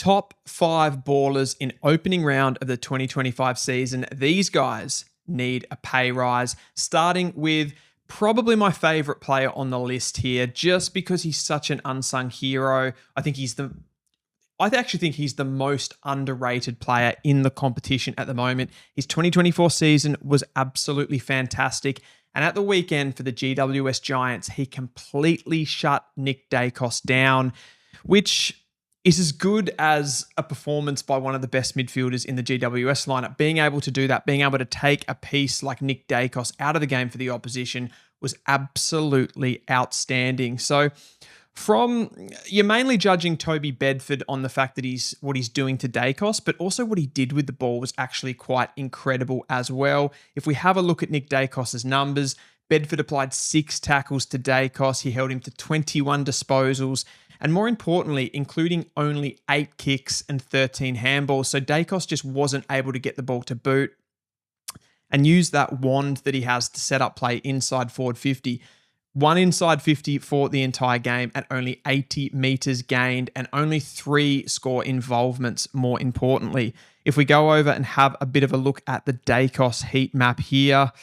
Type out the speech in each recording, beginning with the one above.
top 5 ballers in opening round of the 2025 season. These guys need a pay rise, starting with probably my favorite player on the list here, just because he's such an unsung hero. I actually think he's the most underrated player in the competition at the moment. His 2024 season was absolutely fantastic. And at the weekend for the GWS Giants, he completely shut Nick Dacos down, which is as good as a performance by one of the best midfielders in the GWS lineup. Being able to do that, being able to take a piece like Nick Dacos out of the game for the opposition was absolutely outstanding. So you're mainly judging Toby Bedford on the fact that what he's doing to Dacos, but also what he did with the ball was actually quite incredible as well. If we have a look at Nick Dacos' numbers, Bedford applied 6 tackles to Dacos. He held him to 21 disposals, and more importantly, including only 8 kicks and 13 handballs. So Dacos just wasn't able to get the ball to boot and use that wand that he has to set up play inside forward 50. 1 inside 50 for the entire game at only 80 meters gained and only 3 score involvements, more importantly. If we go over and have a bit of a look at the Dacos heat map here,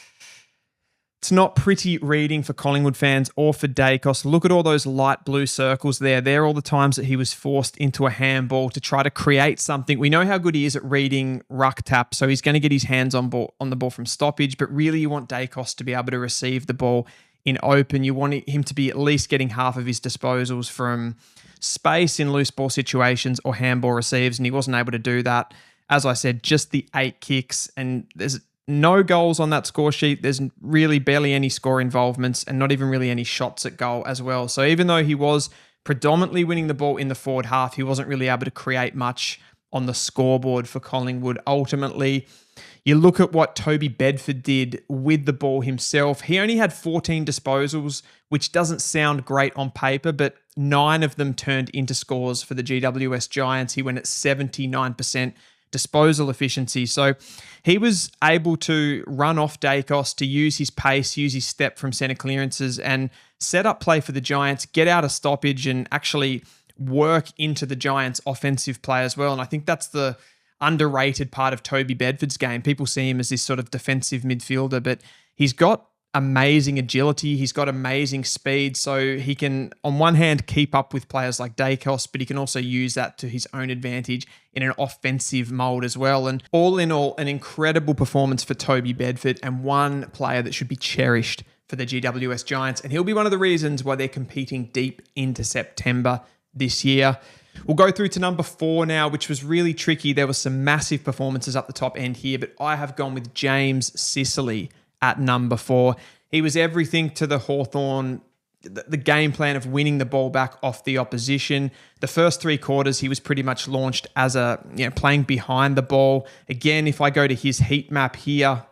it's not pretty reading for Collingwood fans or for Dacos. Look at all those light blue circles there. They're all the times that he was forced into a handball to try to create something. We know how good he is at reading ruck tap, so he's going to get his hands on the ball from stoppage, but really you want Dacos to be able to receive the ball in open. You want him to be at least getting half of his disposals from space in loose ball situations or handball receives, and he wasn't able to do that. As I said, just the 8 kicks, and there's no goals on that score sheet. There's really barely any score involvements and not even really any shots at goal as well. So even though he was predominantly winning the ball in the forward half, he wasn't really able to create much on the scoreboard for Collingwood. Ultimately, you look at what Toby Bedford did with the ball himself. He only had 14 disposals, which doesn't sound great on paper, but 9 of them turned into scores for the GWS Giants. He went at 79% disposal efficiency. So he was able to run off Dacos, to use his pace, use his step from center clearances and set up play for the Giants, get out of stoppage and actually work into the Giants' offensive play as well. And I think that's the underrated part of Toby Bedford's game. People see him as this sort of defensive midfielder, but he's got amazing agility. He's got amazing speed. So he can, on one hand, keep up with players like Dacos, but he can also use that to his own advantage in an offensive mold as well. And all in all, an incredible performance for Toby Bedford and one player that should be cherished for the GWS Giants. And he'll be one of the reasons why they're competing deep into September this year. We'll go through to number 4 now, which was really tricky. There were some massive performances up the top end here, but I have gone with James Sicily at number 4. He was everything to the Hawthorn, the game plan of winning the ball back off the opposition. The first 3 quarters, he was pretty much launched as playing behind the ball. Again, if I go to his heat map here,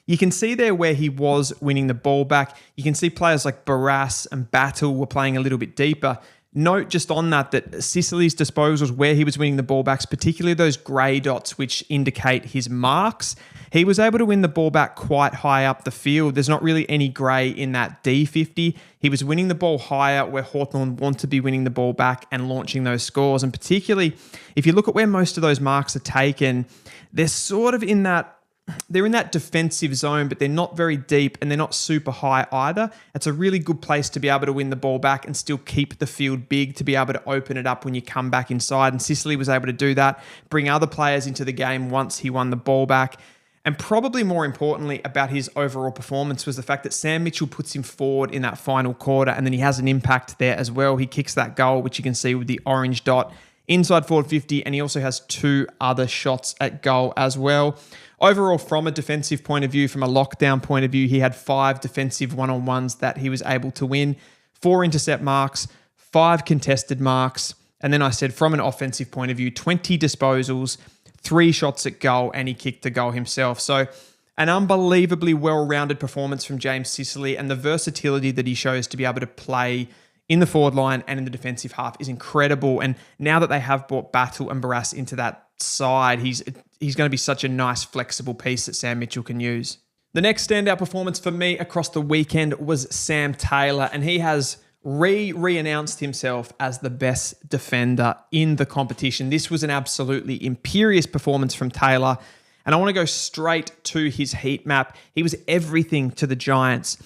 you can see there where he was winning the ball back. You can see players like Barras and Battle were playing a little bit deeper. Note just on that Sicily's disposals, where he was winning the ball backs, particularly those grey dots which indicate his marks, he was able to win the ball back quite high up the field. There's not really any grey in that D50. He was winning the ball higher where Hawthorn want to be winning the ball back and launching those scores. And particularly, if you look at where most of those marks are taken, they're sort of in that defensive zone, but they're not very deep and they're not super high either. It's a really good place to be able to win the ball back and still keep the field big, to be able to open it up when you come back inside. And Sicily was able to do that, bring other players into the game once he won the ball back. And probably more importantly about his overall performance was the fact that Sam Mitchell puts him forward in that final quarter, and then he has an impact there as well. He kicks that goal, which you can see with the orange dot, inside forward 50, and he also has 2 other shots at goal as well. Overall, from a defensive point of view, from a lockdown point of view, he had 5 defensive one-on-ones that he was able to win, 4 intercept marks, 5 contested marks, and then I said from an offensive point of view, 20 disposals, 3 shots at goal, and he kicked the goal himself. So an unbelievably well-rounded performance from James Sicily, and the versatility that he shows to be able to play in the forward line and in the defensive half is incredible. And now that they have brought Battle and Barras into that side, he's going to be such a nice flexible piece that Sam Mitchell can use. The next standout performance for me across the weekend was Sam Taylor, and he has re-announced himself as the best defender in the competition. This was an absolutely imperious performance from Taylor. And I want to go straight to his heat map. He was everything to the Giants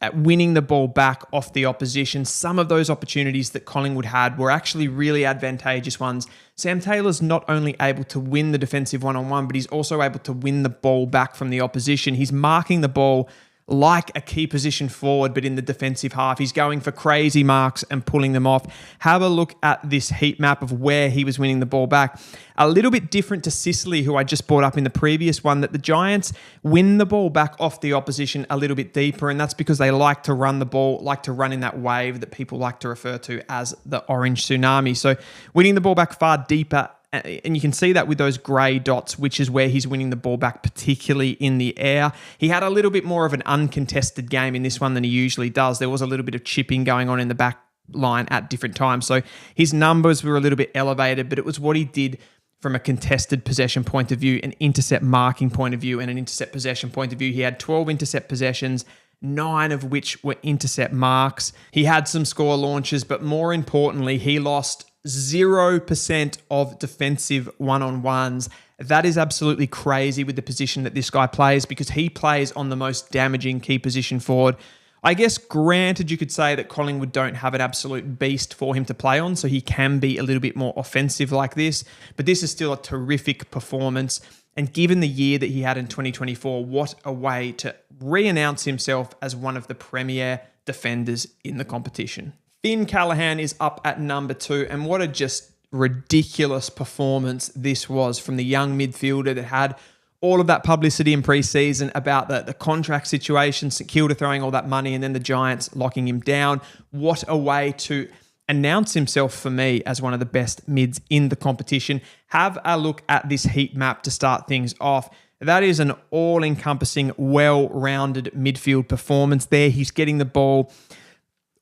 at winning the ball back off the opposition. Some of those opportunities that Collingwood had were actually really advantageous ones. Sam Taylor's not only able to win the defensive one-on-one, but he's also able to win the ball back from the opposition. He's marking the ball like a key position forward, but in the defensive half. He's going for crazy marks and pulling them off. Have a look at this heat map of where he was winning the ball back. A little bit different to Sicily, who I just brought up in the previous one, that the Giants win the ball back off the opposition a little bit deeper, and that's because they like to run the ball, like to run in that wave that people like to refer to as the orange tsunami. So winning the ball back far deeper, and you can see that with those grey dots, which is where he's winning the ball back, particularly in the air. He had a little bit more of an uncontested game in this one than he usually does. There was a little bit of chipping going on in the back line at different times. So his numbers were a little bit elevated, but it was what he did from a contested possession point of view, an intercept marking point of view, and an intercept possession point of view. He had 12 intercept possessions, 9 of which were intercept marks. He had some score launches, but more importantly, he lost 0% of defensive one-on-ones. That is absolutely crazy with the position that this guy plays, because he plays on the most damaging key position forward. I guess granted, you could say that Collingwood don't have an absolute beast for him to play on, so he can be a little bit more offensive like this, but this is still a terrific performance. And given the year that he had in 2024, what a way to re-announce himself as one of the premier defenders in the competition. Finn Callaghan is up at number 2, and what a just ridiculous performance this was from the young midfielder that had all of that publicity in pre-season about the contract situation, St Kilda throwing all that money, and then the Giants locking him down. What a way to announce himself for me as one of the best mids in the competition. Have a look at this heat map to start things off. That is an all-encompassing, well-rounded midfield performance there. He's getting the ball.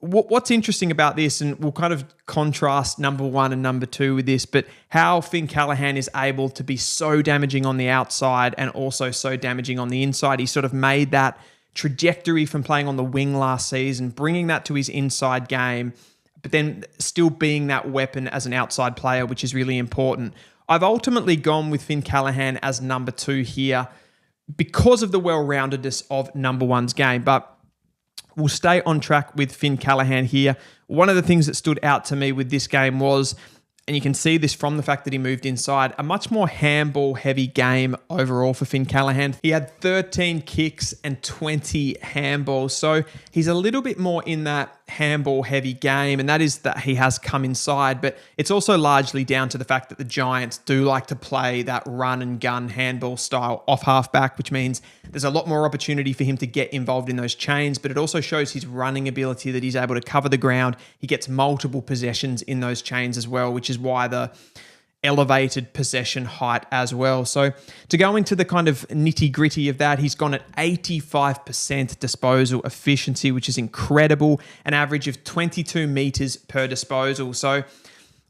What's interesting about this, and we'll kind of contrast number 1 and number 2 with this, but how Finn Callaghan is able to be so damaging on the outside and also so damaging on the inside. He sort of made that trajectory from playing on the wing last season, bringing that to his inside game, but then still being that weapon as an outside player, which is really important. I've ultimately gone with Finn Callaghan as number 2 here because of the well-roundedness of number 1's game, but we'll stay on track with Finn Callaghan here. One of the things that stood out to me with this game was, and you can see this from the fact that he moved inside, a much more handball-heavy game overall for Finn Callaghan. He had 13 kicks and 20 handballs, so he's a little bit more in that handball-heavy game, and that is that he has come inside, but it's also largely down to the fact that the Giants do like to play that run-and-gun handball style off halfback, which means there's a lot more opportunity for him to get involved in those chains, but it also shows his running ability, that he's able to cover the ground. He gets multiple possessions in those chains as well, which is why the elevated possession height as well. So to go into the kind of nitty gritty of that, he's gone at 85% disposal efficiency, which is incredible, an average of 22 meters per disposal. So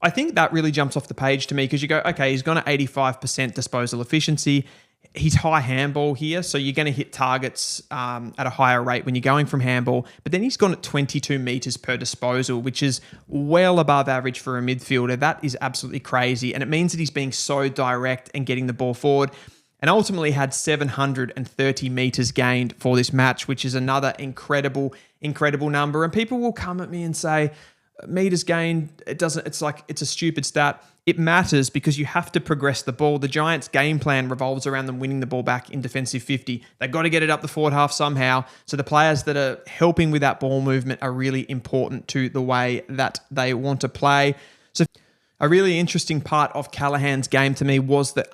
I think that really jumps off the page to me, because you go, okay, he's gone at 85% disposal efficiency. He's high handball here, so you're going to hit targets at a higher rate when you're going from handball. But then he's gone at 22 meters per disposal, which is well above average for a midfielder. That is absolutely crazy. And it means that he's being so direct and getting the ball forward. And ultimately had 730 meters gained for this match, which is another incredible number. And people will come at me and say, meters gained, it's a stupid stat. It matters because you have to progress the ball. The Giants' game plan revolves around them winning the ball back in defensive 50. They've got to get it up the forward half somehow. So the players that are helping with that ball movement are really important to the way that they want to play. So a really interesting part of Callaghan's game to me was the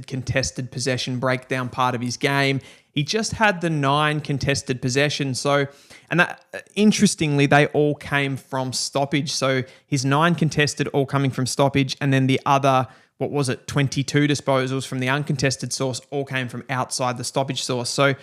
contested possession breakdown part of his game. He just had the 9 contested possessions. So, and that, interestingly, they all came from stoppage. So his 9 contested all coming from stoppage, and then the other, 22 disposals from the uncontested source all came from outside the stoppage source. So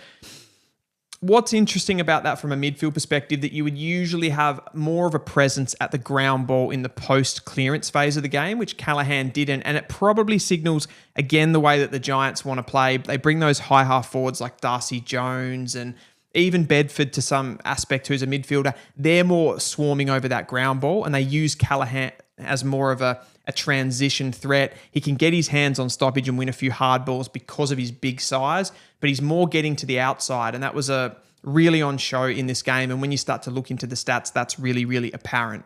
what's interesting about that from a midfield perspective, that you would usually have more of a presence at the ground ball in the post-clearance phase of the game, which Callaghan didn't. And it probably signals, again, the way that the Giants want to play. They bring those high half forwards like Darcy Jones and even Bedford to some aspect, who's a midfielder, they're more swarming over that ground ball, and they use Callaghan as more of a transition threat. He can get his hands on stoppage and win a few hard balls because of his big size, but he's more getting to the outside, and that was a really on show in this game. And when you start to look into the stats, that's really, really apparent.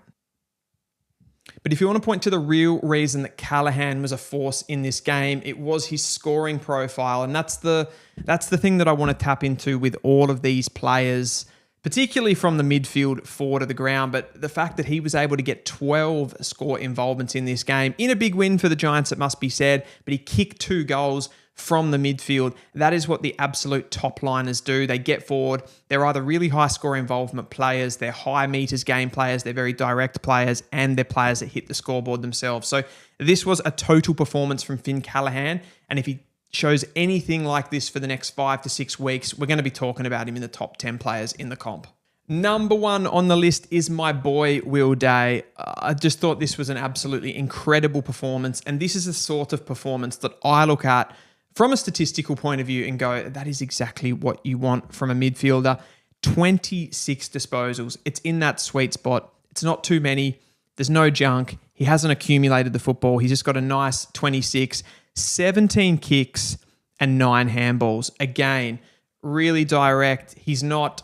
But if you want to point to the real reason that Callaghan was a force in this game, it was his scoring profile. And that's the thing that I want to tap into with all of these players, particularly from the midfield forward of the ground. But the fact that he was able to get 12 score involvements in this game, in a big win for the Giants, it must be said, but he kicked 2 goals from the midfield. That is what the absolute top liners do. They get forward. They're either really high score involvement players, they're high meters game players, they're very direct players, and they're players that hit the scoreboard themselves. So this was a total performance from Finn Callaghan. And if he shows anything like this for the next 5 to 6 weeks, we're going to be talking about him in the top 10 players in the comp. Number 1 on the list is my boy, Will Day. I just thought this was an absolutely incredible performance. And this is the sort of performance that I look at from a statistical point of view and go, that is exactly what you want from a midfielder. 26 disposals. It's in that sweet spot. It's not too many. There's no junk. He hasn't accumulated the football. He's just got a nice 26, 17 kicks and 9 handballs. Again, really direct. He's not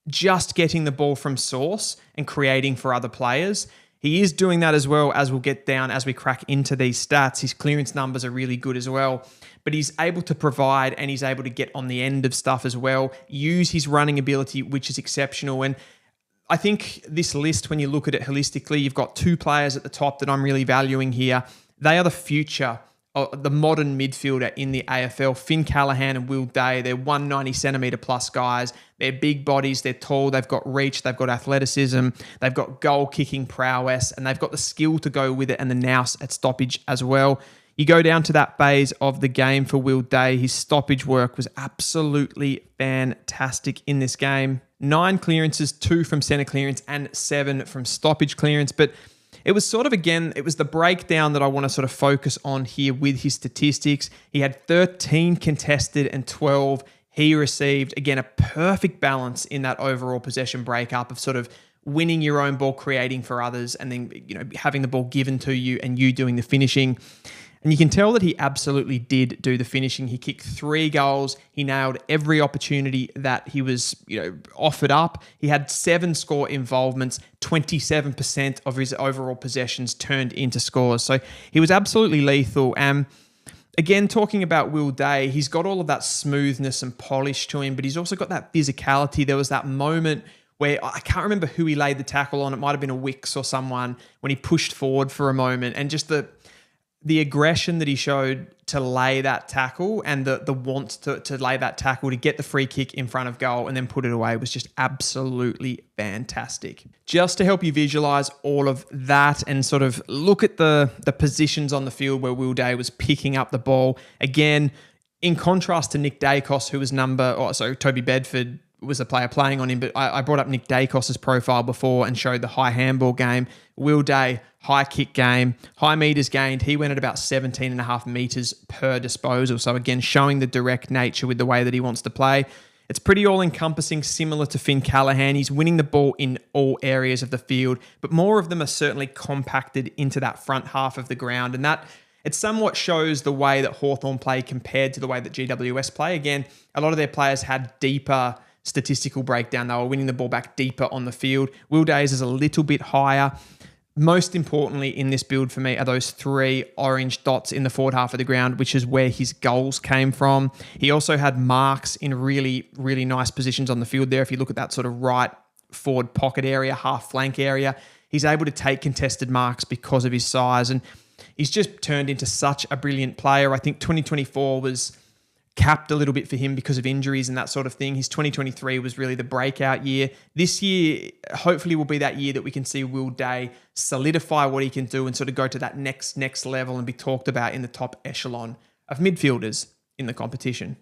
just getting the ball from source and creating for other players. He is doing that as well, as we'll get down as we crack into these stats. His clearance numbers are really good as well, but he's able to provide and he's able to get on the end of stuff as well, use his running ability, which is exceptional. And I think this list, when you look at it holistically, you've got 2 players at the top that I'm really valuing here. They are the future, the modern midfielder in the AFL. Finn Callaghan and Will Day, they're 190 centimetre plus guys. They're big bodies, they're tall, they've got reach, they've got athleticism, they've got goal-kicking prowess, and they've got the skill to go with it and the nous at stoppage as well. You go down to that phase of the game for Will Day, his stoppage work was absolutely fantastic in this game. 9 clearances, 2 from centre clearance and 7 from stoppage clearance, but it was sort of, again, it was the breakdown that I want to sort of focus on here with his statistics. He had 13 contested and 12 he received. Again, a perfect balance in that overall possession breakup of sort of winning your own ball, creating for others, and then, having the ball given to you and you doing the finishing. And you can tell that he absolutely did do the finishing. He kicked 3 goals. He nailed every opportunity that he was, offered up. He had 7 score involvements, 27% of his overall possessions turned into scores. So he was absolutely lethal. Again, talking about Will Day, he's got all of that smoothness and polish to him, but he's also got that physicality. There was that moment where I can't remember who he laid the tackle on. It might have been a Wicks or someone, when he pushed forward for a moment, and just the aggression that he showed to lay that tackle and the want to lay that tackle to get the free kick in front of goal and then put it away was just absolutely fantastic. Just to help you visualize all of that and sort of look at the positions on the field where Will Day was picking up the ball. Again, in contrast to Nick Dacos, who was Toby Bedford was a player playing on him, but I brought up Nick Dacos' profile before and showed the high handball game. Will Day, high kick game, high meters gained. He went at about 17.5 meters per disposal. So again, showing the direct nature with the way that he wants to play. It's pretty all-encompassing, similar to Finn Callaghan. He's winning the ball in all areas of the field, but more of them are certainly compacted into that front half of the ground. And that it somewhat shows the way that Hawthorn play compared to the way that GWS play. Again, a lot of their players had deeper statistical breakdown. They were winning the ball back deeper on the field. Will Days is a little bit higher. Most importantly in this build for me are those 3 orange dots in the forward half of the ground, which is where his goals came from. He also had marks in really, really nice positions on the field there. If you look at that sort of right forward pocket area, half flank area, he's able to take contested marks because of his size. And he's just turned into such a brilliant player. I think 2024 was capped a little bit for him because of injuries and that sort of thing. His 2023 was really the breakout year. This year, hopefully, will be that year that we can see Will Day solidify what he can do and sort of go to that next level and be talked about in the top echelon of midfielders in the competition.